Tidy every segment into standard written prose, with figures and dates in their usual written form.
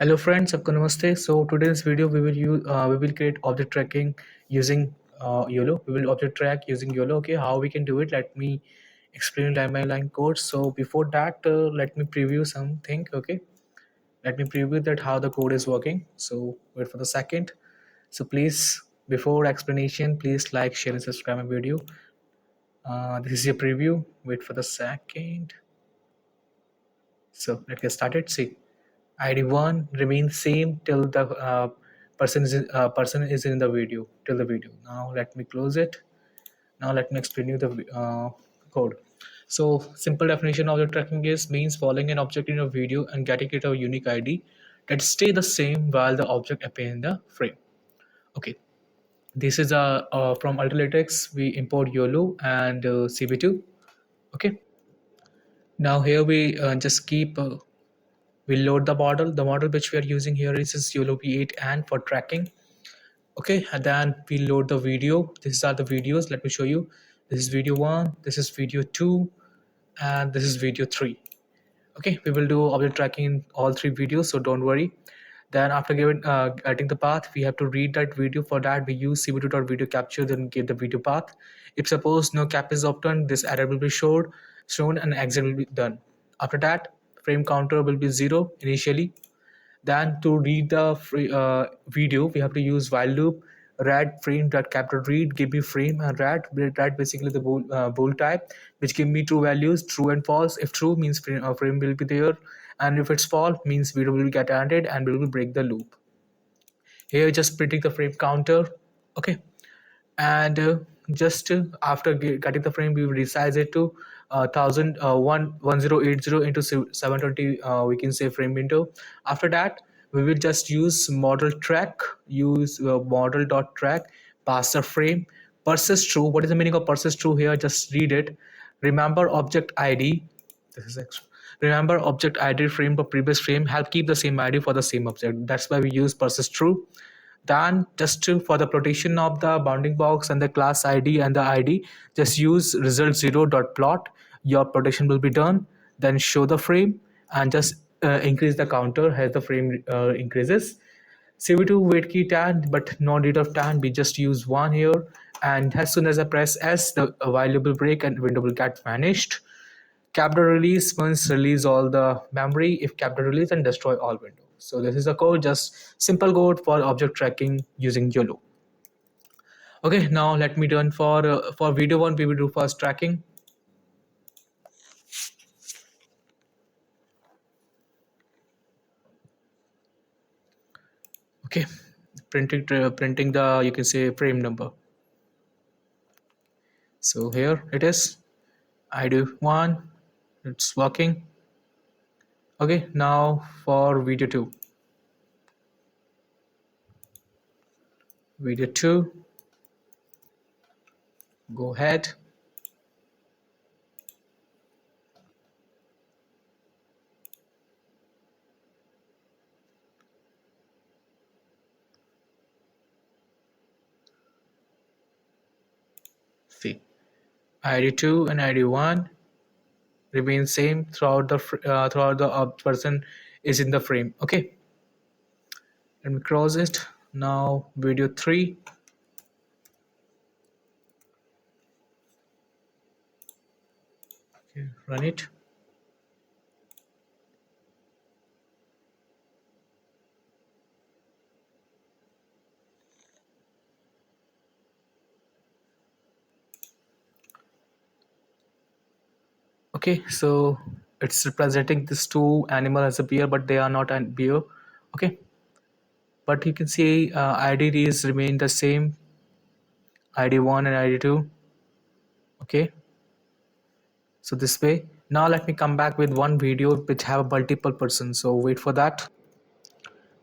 Hello friends, आपको नमस्ते. So today's video we will create object tracking using YOLO. We will object track using YOLO. Okay, how we can do it? Let me explain line by line code. So before that, let me preview something. Okay, let me preview that how the code is working. So wait for the second. So please, before explanation, please like, share, and subscribe my video. This is your preview. Wait for the second. So let's get started. See. ID1 remains same till the person is in the video till the video. Now let me close it. Now let me explain you the code. So simple definition of the tracking is means following an object in a video and getting it a unique ID that stay the same while the object appear in the frame. Okay, this is from Ultralytics. We import YOLO and CV2. Okay, now here we just keep we load the model. The model which we are using here is YOLOv8 and for tracking. Okay, and then we load the video. These are the videos. Let me show you. This is video 1, this is video 2, and this is video 3. Okay, we will do object tracking in all 3 videos, so don't worry. Then after getting the path, we have to read that video. For that, we use cv2.video capture, then get the video path. If suppose no cap is obtained, this error will be shown and exit will be done. After that, frame counter will be 0 initially. Then to read the video, we have to use while loop. Read frame dot capital read give me frame, and read basically the bool type which give me true values, true and false. If true means frame will be there, and if it's false means video will get ended and we will break the loop. Here just printing the frame counter. Okay, and just after getting the frame, we will resize it to 1080 into 720, we can say frame window. After that, we will just use model track, use model dot track, pass the frame, persist true. What is the meaning of persist true here? Just read it. Remember object id. This is extra. Remember object id frame for previous frame, help keep the same id for the same object. That's why we use persist true. Then for the protection of the bounding box and the class id and the id, just use result 0 dot plot. Your protection will be done. Then show the frame and just increase the counter as the frame increases. CV2 wait key 10, but no need of 10. We just use 1 here. And as soon as I press S, the while will break and window will get vanished. Capital release means release all the memory. If capital release, and destroy all windows. So this is a code, just simple code for object tracking using YOLO. Okay, now let me turn for video 1. We will do first tracking. Okay, printing the, you can say, frame number. So here it is. I do 1. It's working. Okay, now for video 2. Video 2. Go ahead. See, ID2 and ID1 remain same throughout the person is in the frame. Okay, let me cross it. Now video 3. Okay, run it. Okay, so it's representing these two animals as a bear, but they are not a bear. Okay, but you can see IDs remain the same, ID1 and ID2. Okay, so this way. Now let me come back with one video which have multiple persons, so wait for that.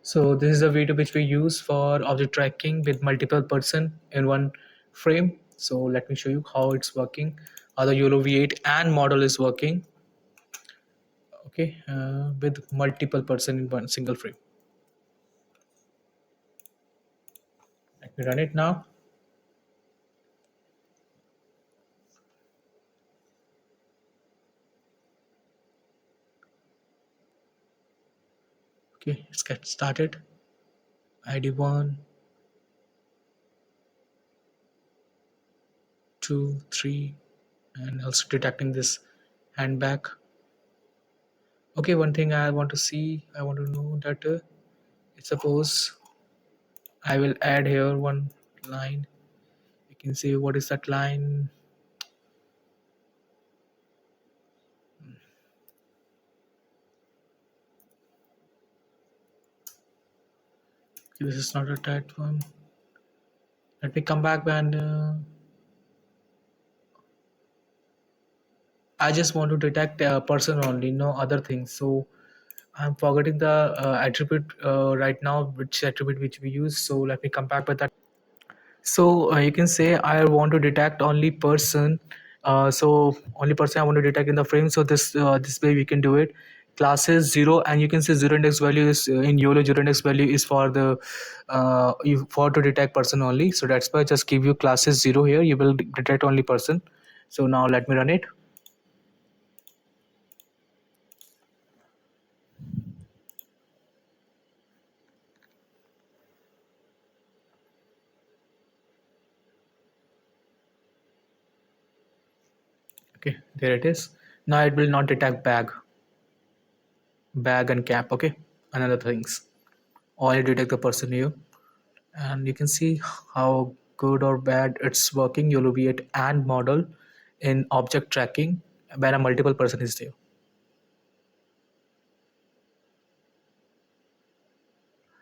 So this is a video which we use for object tracking with multiple person in one frame. So let me show you how it's working, how the YOLOv8 and model is working. Okay, with multiple person in one single frame. Let me run it now. Okay, let's get started. ID1, 2, 3, and also detecting this handbag. Okay, one thing I want to see, I want to know that suppose I will add here one line. You can see what is that line. Okay, this is not a that one. Let me come back and I just want to detect a person only, no other things. So I'm forgetting the attribute right now, which attribute which we use. So let me come back with that. So you can say I want to detect only person. So only person I want to detect in the frame. So this way we can do it. Classes zero, and you can say zero index value is in YOLO. Zero index value is for the you for to detect person only. So that's why I just give you classes zero here. You will detect only person. So now let me run it. Okay, there it is. Now it will not detect bag and cap. Okay, another things. Only detect the person here, and you can see how good or bad it's working. YOLOv8 and model in object tracking when a multiple person is there.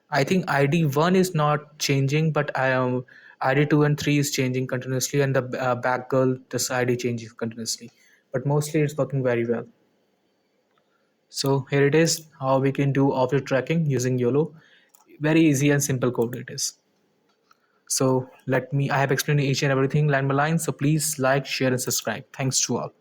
I think ID1 is not changing, but I am ID2 and 3 is changing continuously, and the back girl this ID changes continuously. But mostly it's working very well. So here it is how we can do object tracking using YOLO. Very easy and simple code it is. So I have explained each and everything line by line. So please like, share, and subscribe. Thanks to all.